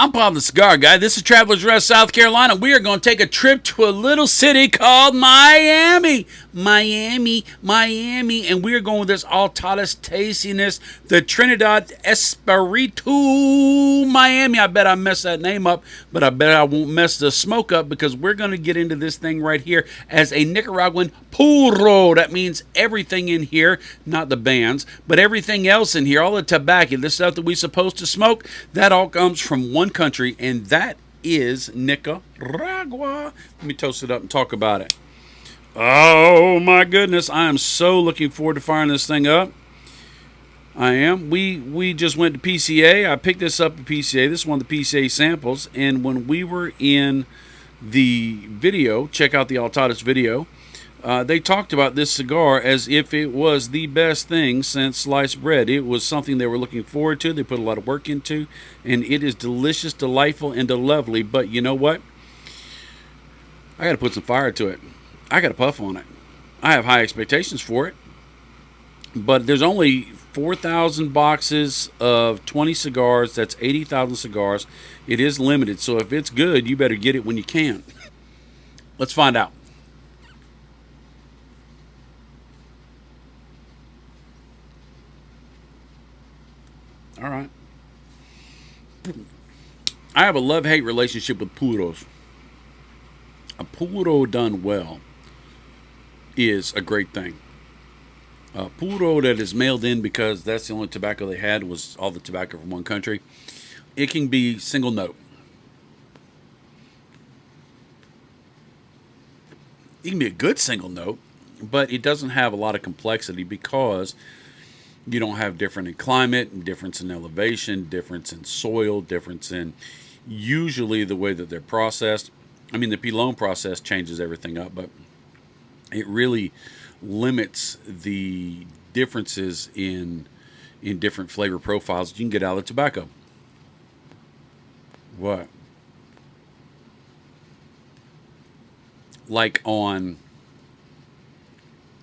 I'm Bob the Cigar Guy. This is Travelers Rest, South Carolina. We are going to take a trip to a little city called Miami. Miami. And we are going with this Altadas tastiness, the Trinidad Espiratu Miami. I bet I messed that name up, but I bet I won't mess the smoke up because we're going to get into this thing right here as a Nicaraguan puro. That means everything in here, not the bands, but everything else in here, all the tobacco, the stuff that we're supposed to smoke, that all comes from one country, and that is Nicaragua. Let me toast it up and talk about it. Oh my goodness, I am so looking forward to firing this thing up. I am. We just went to PCA. I picked this up at PCA. This is one of the PCA samples, and when we were in the video, check out the Altadas video, they talked about this cigar as if it was the best thing since sliced bread. It was something they were looking forward to. They put a lot of work into, and it is delicious, delightful, and lovely. But you know what? I got to put some fire to it. I got to puff on it. I have high expectations for it. But there's only 4,000 boxes of 20 cigars. That's 80,000 cigars. It is limited, so if it's good, you better get it when you can. Let's find out. All right. I have a love-hate relationship with puros. A puro done well is a great thing. A puro that is mailed in because that's the only tobacco they had was all the tobacco from one country. It can be single note. It can be a good single note, but it doesn't have a lot of complexity because you don't have different in climate, difference in elevation, difference in soil, difference in usually the way that they're processed. I mean, the pilon process changes everything up, but it really limits the differences in different flavor profiles you can get out of the tobacco. What? Like on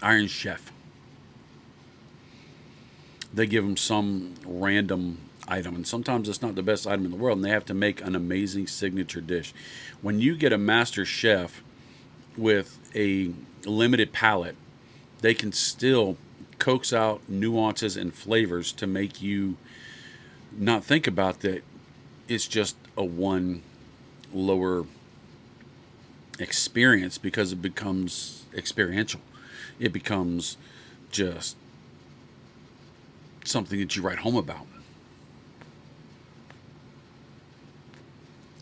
Iron Chef. They give them some random item, and sometimes it's not the best item in the world, and they have to make an amazing signature dish. When you get a master chef with a limited palate, they can still coax out nuances and flavors to make you not think about that it's just a one lower experience, because it becomes experiential. It becomes just something that you write home about.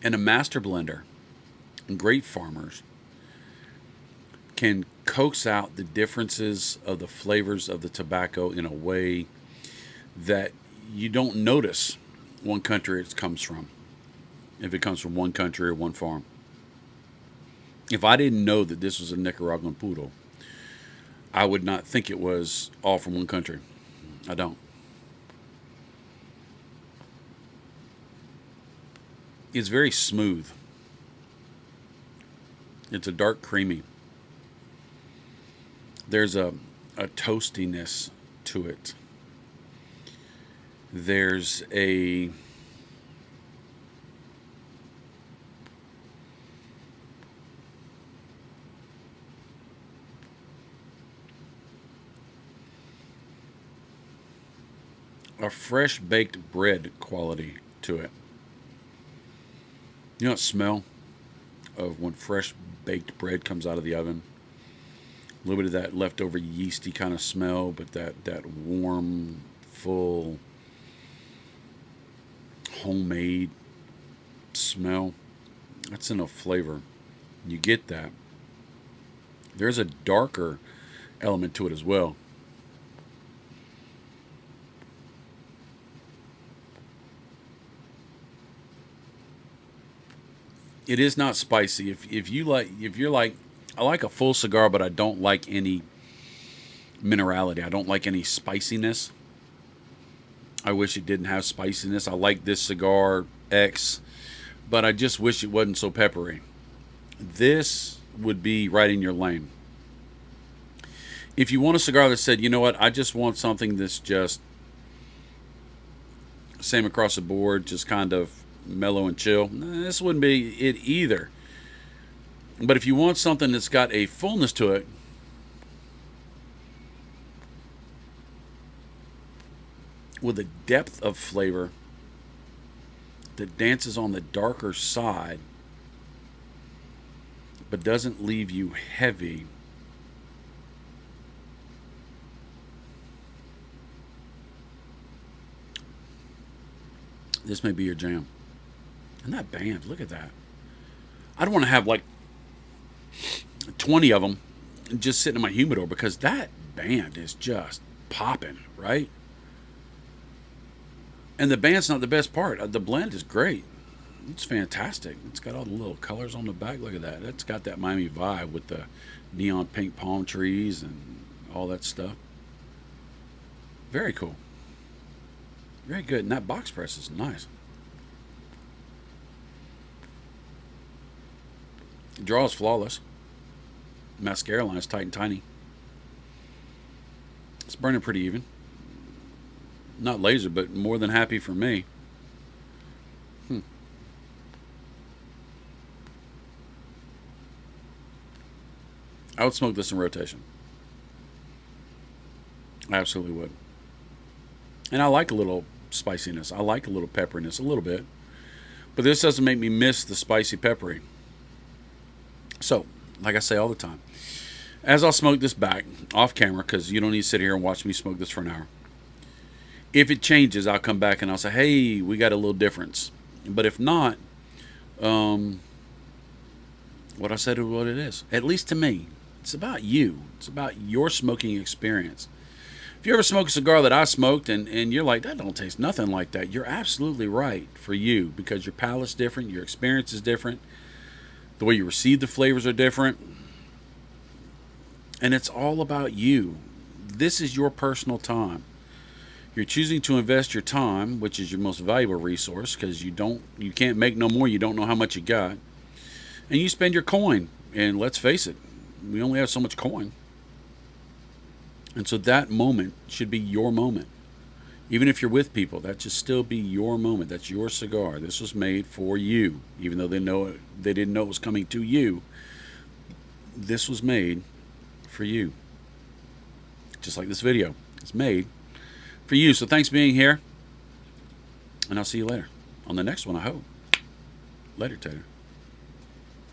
And a master blender and great farmers can coax out the differences of the flavors of the tobacco in a way that you don't notice one country it comes from, if it comes from one country or one farm. If I didn't know that this was a Nicaraguan puro, I would not think it was all from one country. I don't. It's very smooth. It's a dark creamy. There's a toastiness to it. There's a fresh baked bread quality to it. You know what smell of when fresh baked bread comes out of the oven? A little bit of that leftover yeasty kind of smell, but that warm, full, homemade smell. That's in a flavor. You get that. There's a darker element to it as well. It is not spicy. If you're like, I like a full cigar, but I don't like any minerality. I don't like any spiciness. I wish it didn't have spiciness. I like this cigar X, but I just wish it wasn't so peppery. This would be right in your lane. If you want a cigar that said, you know what, I just want something that's just same across the board, just kind of mellow and chill. This wouldn't be it either. But if you want something that's got a fullness to it, with a depth of flavor that dances on the darker side, but doesn't leave you heavy, this may be your jam. And that band, look at that. I don't want to have like 20 of them just sitting in my humidor, because that band is just popping, right? And the band's not the best part. The blend is great. It's fantastic. It's got all the little colors on the back. Look at that. It's got that Miami vibe with the neon pink palm trees and all that stuff. Very cool. Very good. And that box press is nice. The draw is flawless. Mascara line is tight and tiny. It's burning pretty even. Not laser, but more than happy for me. I would smoke this in rotation. I absolutely would. And I like a little spiciness. I like a little pepperiness, a little bit. But this doesn't make me miss the spicy peppery. So, like I say all the time, as I'll smoke this back off camera, because you don't need to sit here and watch me smoke this for an hour. If it changes, I'll come back and I'll say, hey, we got a little difference. But if not, what I said is what it is. At least to me. It's about you. It's about your smoking experience. If you ever smoke a cigar that I smoked and you're like, that don't taste nothing like that, you're absolutely right for you, because your palate's different, your experience is different, the way you receive the flavors are different, and it's all about you. This is your personal time. You're choosing to invest your time, which is your most valuable resource, because you can't make no more. You don't know how much you got, and you spend your coin. And let's face it, we only have so much coin. And so that moment should be your moment. Even if you're with people, that should still be your moment. That's your cigar. This was made for you, even though they didn't know it was coming to you. This was made for you. Just like this video, it's made for you. So thanks for being here, and I'll see you later on the next one, I hope. Later, Tater.